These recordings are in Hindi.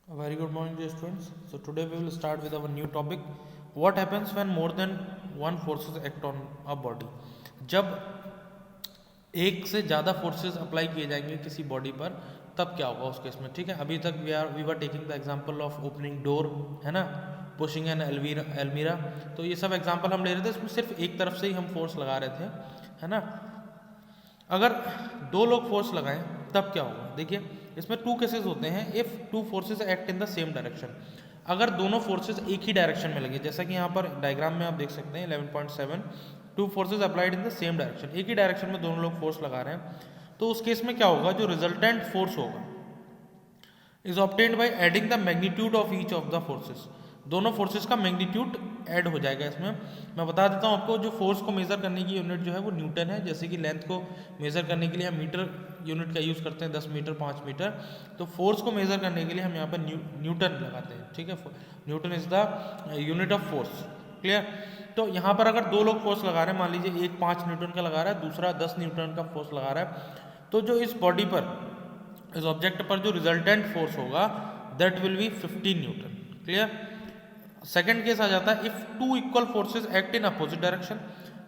A very good morning, dear students. So today we will start with our new topic. What happens when more than one forces act on a body? जब एक से ज़्यादा फोर्सेस अप्लाई किए जाएंगे किसी बॉडी पर तब क्या होगा उस केस में। ठीक है, अभी तक we were taking the example of opening door, है ना, पुशिंग एन एलमीरा। तो ये सब एग्जांपल हम ले रहे थे, इसमें सिर्फ एक तरफ से ही हम फोर्स लगा रहे थे, है ना। अगर दो लोग फोर्स लगाएं तब क्या होगा, देखिए इसमें टू केसेस होते हैं। If two forces act in the same direction, अगर दोनों फोर्सेस एक ही डायरेक्शन में लगे, जैसा कि यहाँ पर डायग्राम में आप देख सकते हैं 11.7, two forces applied in the same direction, एक ही डायरेक्शन में दोनों लोग फोर्स लगा रहे हैं, तो उस केस में क्या होगा, जो रिजल्टेंट फोर्स होगा is obtained by adding the magnitude of each of the forces. दोनों फोर्सेस का मैग्नीट्यूड ऐड हो जाएगा इसमें। मैं बता देता हूँ आपको, जो फोर्स को मेजर करने की यूनिट जो है वो न्यूटन है। जैसे कि लेंथ को मेजर करने के लिए हम मीटर यूनिट का यूज़ करते हैं, 10 मीटर 5 मीटर। तो फोर्स को मेजर करने के लिए हम यहाँ पर न्यूटन लगाते हैं। ठीक है, Newton is the unit of force. Clear. तो यहाँ पर अगर दो लोग फोर्स लगा रहे हैं, मान लीजिए एक 5 न्यूटन का लगा रहा है, दूसरा 10 न्यूटन का फोर्स लगा रहा है, तो जो इस बॉडी पर, इस ऑब्जेक्ट पर जो रिजल्टेंट फोर्स होगा that will be 15 newton. Clear. Second case आ जाता है, if two equal forces act in opposite direction,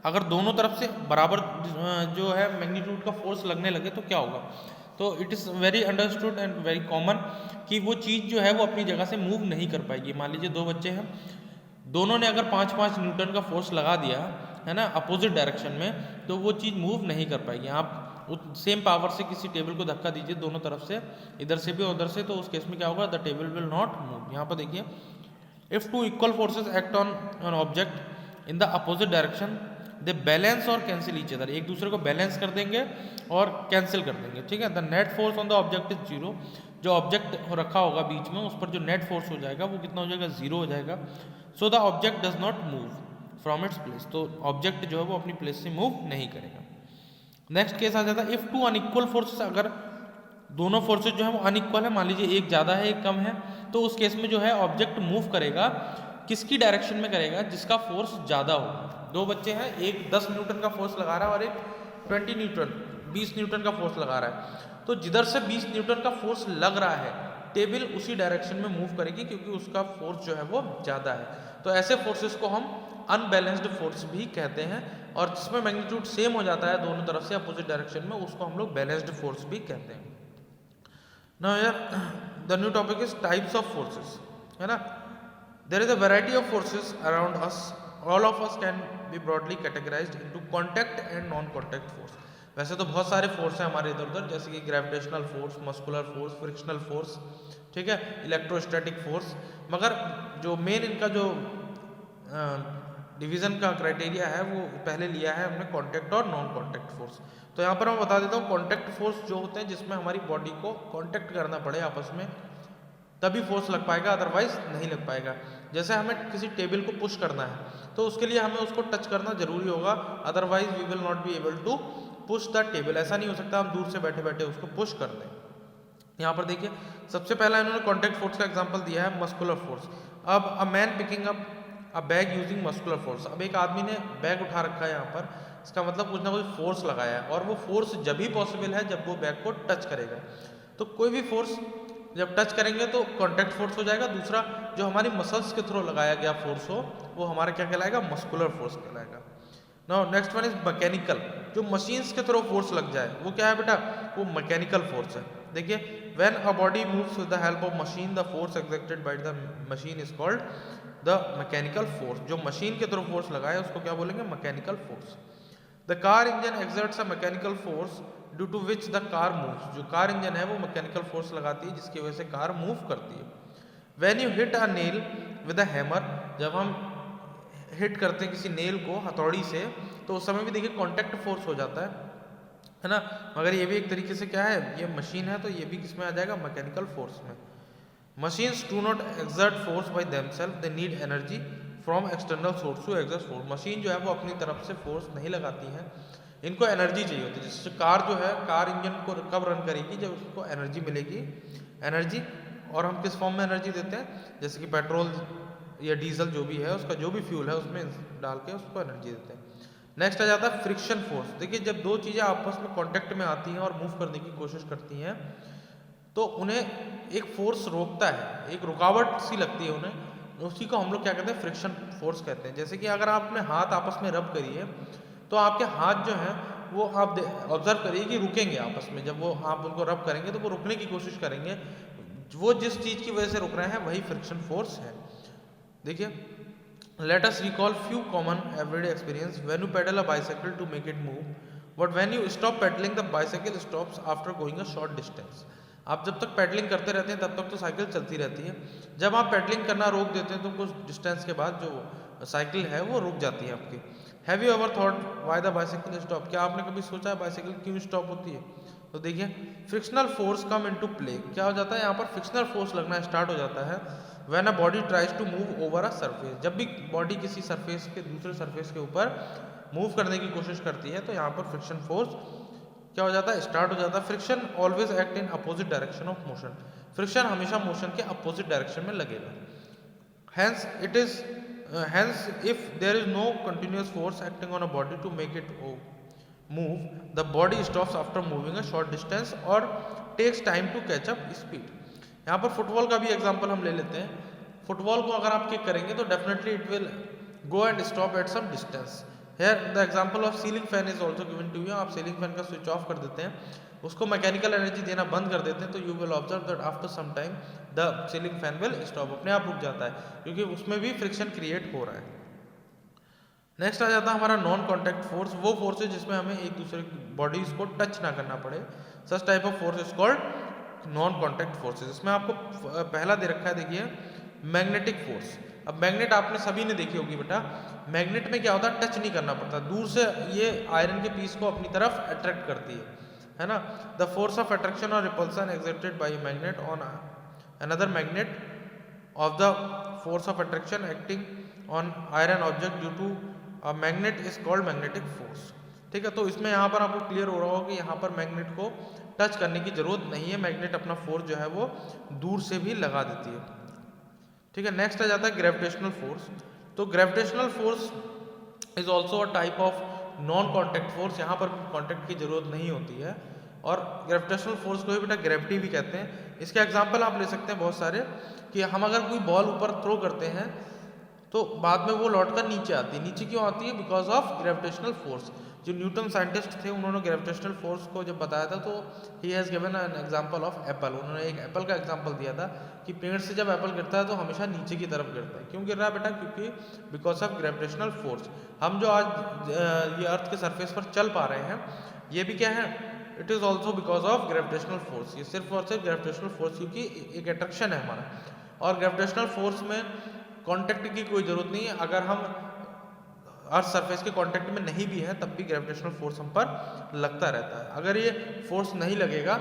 अगर दोनों तरफ से बराबर जो है मैग्नीट्यूड का फोर्स लगने लगे तो क्या होगा। तो it is very understood and very common कि वो चीज़ जो है वो अपनी जगह से मूव नहीं कर पाएगी। मान लीजिए दो बच्चे हैं, दोनों ने अगर 5-5 न्यूटन का फोर्स लगा दिया, है ना, अपोजिट डायरेक्शन में, तो वो चीज़ मूव नहीं कर पाएगी। आप सेम पावर से किसी टेबल को धक्का दीजिए दोनों तरफ से, इधर से भी और उधर से, तो उस केस में क्या होगा, the table will not move. यहाँ पर देखिए, if two equal forces act on an object in the opposite direction they balance और कैंसिल ईच अदर, एक दूसरे को बैलेंस कर देंगे और कैंसिल कर देंगे। ठीक है, the net force on the object is zero, जो ऑब्जेक्ट रखा होगा बीच में उस पर जो नेट फोर्स हो जाएगा वो कितना हो जाएगा, जीरो हो जाएगा। So the object does not move from its place, तो ऑब्जेक्ट जो है वो अपनी प्लेस से मूव नहीं करेगा। नेक्स्ट केस आ जाता है, इफ टू अनइक्वल फोर्सेस, अगर दोनों फोर्सेस जो है वो अनइक्वल है, मान लीजिए एक ज़्यादा है एक कम है, तो उस केस में जो है ऑब्जेक्ट मूव करेगा किसकी डायरेक्शन में करेगा, जिसका फोर्स ज़्यादा होगा। दो बच्चे हैं, एक 10 न्यूटन का फोर्स लगा रहा है और एक 20 न्यूटन का फोर्स लगा रहा है, तो जिधर से 20 न्यूटन का फोर्स लग रहा है टेबल उसी डायरेक्शन में मूव करेगी, क्योंकि उसका फोर्स जो है वो ज़्यादा है। तो ऐसे फोर्सेस को हम अनबैलेंस्ड फोर्स भी कहते हैं, और जिसमें मैग्नीट्यूड सेम हो जाता है दोनों तरफ से अपोजिट डायरेक्शन में, उसको हम लोग बैलेंस्ड फोर्स भी कहते हैं। Now here the new topic is types of forces, है ना। There is a variety of forces around us. All of us can be broadly categorized into contact and non-contact force. वैसे तो बहुत सारे फोर्स हैं हमारे इधर उधर, जैसे कि gravitational force, muscular force, frictional force, ठीक है, इलेक्ट्रोस्टैटिक फोर्स, मगर जो मेन इनका जो डिवीजन का क्राइटेरिया है वो पहले लिया है हमने कॉन्टैक्ट और नॉन कॉन्टैक्ट फोर्स। तो यहाँ पर मैं बता देता हूँ, कॉन्टैक्ट फोर्स जो होते हैं जिसमें हमारी बॉडी को कॉन्टैक्ट करना पड़े आपस में, तभी फोर्स लग पाएगा, अदरवाइज नहीं लग पाएगा। जैसे हमें किसी टेबल को पुश करना है तो उसके लिए हमें उसको टच करना जरूरी होगा, otherwise we will not be able to push the table. ऐसा नहीं हो सकता हम दूर से बैठे बैठे उसको पुश कर दें। यहाँ पर देखिए, सबसे पहला इन्होंने कॉन्टैक्ट फोर्स का एग्जाम्पल दिया है मस्कुलर फोर्स। अब a man picking up a bag using muscular force, अब एक आदमी ने बैग उठा रखा है यहाँ पर, इसका मतलब कुछ ना कुछ फोर्स लगाया है, और वो फोर्स जब ही पॉसिबल है जब वो बैग को टच करेगा। तो कोई भी फोर्स जब टच करेंगे तो कॉन्टैक्ट फोर्स हो जाएगा। दूसरा, जो हमारी मसल्स के थ्रू लगाया गया फोर्स हो वो हमारा क्या कहलाएगा, मस्कुलर फोर्स कहलाएगा। Now next one is mechanical, जो मशीन्स के थ्रू फोर्स लग जाए वो क्या है बेटा, वो मैकेनिकल फोर्स है। देखिए, when a body moves with the help of machine the force exerted by the machine is called the mechanical force. जो मशीन के थ्रू फोर्स लगाए उसको क्या बोलेंगे, mechanical force. The car engine exerts a mechanical force due to which the car moves, जो कार इंजन है वो मैकेनिकल फोर्स लगाती है जिसकी वजह से कार मूव करती है। When you hit a nail with a hammer, जब हम हिट करते हैं किसी नेल को हथौड़ी से तो उस समय भी देखिए कॉन्टैक्ट फोर्स हो जाता है ना। मगर ये भी एक तरीके से क्या है, ये मशीन है तो ये भी किसमें आ जाएगा, मैकेनिकल फोर्स में। Machines do not exert force by themselves, they need energy from external source to exert force. Machine जो है वो अपनी तरफ से फोर्स नहीं लगाती है, इनको एनर्जी चाहिए होती है। जैसे कार जो है, कार इंजन को कब रन करेगी, जब उसको एनर्जी मिलेगी, एनर्जी। और हम किस फॉर्म में एनर्जी देते हैं, जैसे कि पेट्रोल या डीजल जो भी है, उसका जो भी फ्यूल है उसमें डाल के उसको एनर्जी देते हैं। नेक्स्ट आ जाता है फ्रिक्शन फोर्स। देखिए, जब दो चीज़ें आपस में कांटेक्ट में आती हैं और मूव करने की कोशिश करती हैं तो उन्हें एक फोर्स रोकता है, एक रुकावट सी लगती है उन्हें, उसी को हम लोग क्या कहते हैं, फ्रिक्शन फोर्स कहते हैं। जैसे कि अगर आपने हाथ आपस में रब करिए तो आपके हाथ जो हैं वो आप ऑब्जर्व करिए कि रुकेंगे आपस में, जब वो आप उनको रब करेंगे तो वो रुकने की कोशिश करेंगे, वो जिस चीज़ की वजह से रुक रहे हैं वही फ्रिक्शन फोर्स है। देखिए, let us recall few common everyday experience when you pedal a bicycle to make it move, but when you stop pedaling the bicycle stops after going a short distance। आप जब तक पेडलिंग करते रहते हैं तब तक तो साइकिल चलती रहती है, जब आप पेडलिंग करना रोक देते हैं तो कुछ डिस्टेंस के बाद जो साइकिल है वो रुक जाती है आपकी। Have you ever thought why the bicycle stop, क्या आपने कभी सोचा है बाइसाइकिल क्यों स्टॉप होती है? तो देखिए, frictional force come into play. क्या हो जाता है यहाँ पर, फ्रिक्शनल फोर्स लगना स्टार्ट हो जाता है when a body tries to move over a surface. जब भी बॉडी किसी सरफेस के दूसरे सरफेस के ऊपर मूव करने की कोशिश करती है तो यहाँ पर फ्रिक्शन फोर्स क्या हो जाता है, स्टार्ट हो जाता है। Friction always act in opposite direction of motion. Friction हमेशा मोशन के अपोजिट डायरेक्शन में लगेगा। Hence it is hence if there is no continuous force acting on a body to make it move, the body stops after moving a short distance और takes time to catch up speed. यहाँ पर फुटबॉल का भी एग्जांपल हम ले लेते हैं। फुटबॉल को अगर आप किक करेंगे तो definitely it will go and stop at some distance. Here the example of ceiling fan is also given to you. आप सीलिंग फैन का स्विच ऑफ कर देते हैं, उसको मैकेनिकल एनर्जी देना बंद कर देते हैं, तो you will observe that after some time the ceiling fan will stop, अपने आप रुक जाता है, क्योंकि उसमें भी फ्रिक्शन क्रिएट हो रहा है। नेक्स्ट आ जाता है हमारा नॉन कॉन्टैक्ट फोर्स। वो फोर्स है जिसमें हमें एक दूसरे बॉडीज को टच ना करना पड़े। Such type of force is called non contact forces. इसमें आपको पहला दे रखा है, देखिए, मैग्नेटिक फोर्स। अब मैग्नेट आपने सभी ने देखी होगी बेटा, मैग्नेट में क्या होता है, टच नहीं करना पड़ता, दूर से ये आयरन के पीस को अपनी तरफ अट्रैक्ट करती है ना। द फोर्स ऑफ अट्रैक्शन और repulsion exerted by magnet on another magnet of the force of attraction acting on iron object due to magnet is called magnetic force. ठीक है, तो इसमें यहाँ पर आपको क्लियर हो रहा होगा कि यहाँ पर मैग्नेट को टच करने की जरूरत नहीं है, मैग्नेट अपना फोर्स जो है वो दूर से भी लगा देती है। ठीक है, नेक्स्ट आ जाता है ग्रेविटेशनल फोर्स। तो gravitational force is also a type of non contact force. यहाँ पर कॉन्टैक्ट की जरूरत नहीं होती है, और ग्रेविटेशनल फोर्स को ही बेटा ग्रेविटी भी कहते हैं। इसके एग्जाम्पल आप ले सकते हैं बहुत सारे, कि हम अगर कोई बॉल ऊपर थ्रो करते हैं तो बाद में वो लौटकर नीचे आती है। नीचे क्यों आती है? Because of gravitational force. जो न्यूटन साइंटिस्ट थे उन्होंने ग्रेविटेशनल फोर्स को जब बताया था तो he has given an example of Apple. उन्होंने एक एप्पल का एग्जांपल दिया था कि पेड़ से जब एप्पल गिरता है तो हमेशा नीचे की तरफ गिरता है। क्यों गिर रहा है बेटा? क्योंकि बिकॉज ऑफ ग्रेविटेशनल फोर्स। हम जो आज ये अर्थ के सरफेस पर चल पा रहे हैं, ये भी क्या है? It is also because of gravitational force. ये सिर्फ और सिर्फ ग्रेविटेशनल फोर्स, क्योंकि एक अट्रैक्शन है हमारा। और ग्रेविटेशनल फोर्स में कांटेक्ट की कोई ज़रूरत नहीं है। अगर हम अर्थ सरफेस के कांटेक्ट में नहीं भी है तब भी ग्रेविटेशनल फोर्स हम पर लगता रहता है। अगर ये फोर्स नहीं लगेगा,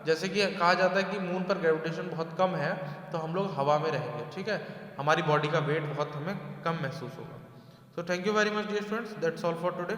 जैसे कि कहा जाता है कि मून पर ग्रेविटेशन बहुत कम है, तो हम लोग हवा में रहेंगे। ठीक है, हमारी बॉडी का वेट बहुत हमें कम महसूस होगा। So thank you very much dear students, that's all for today.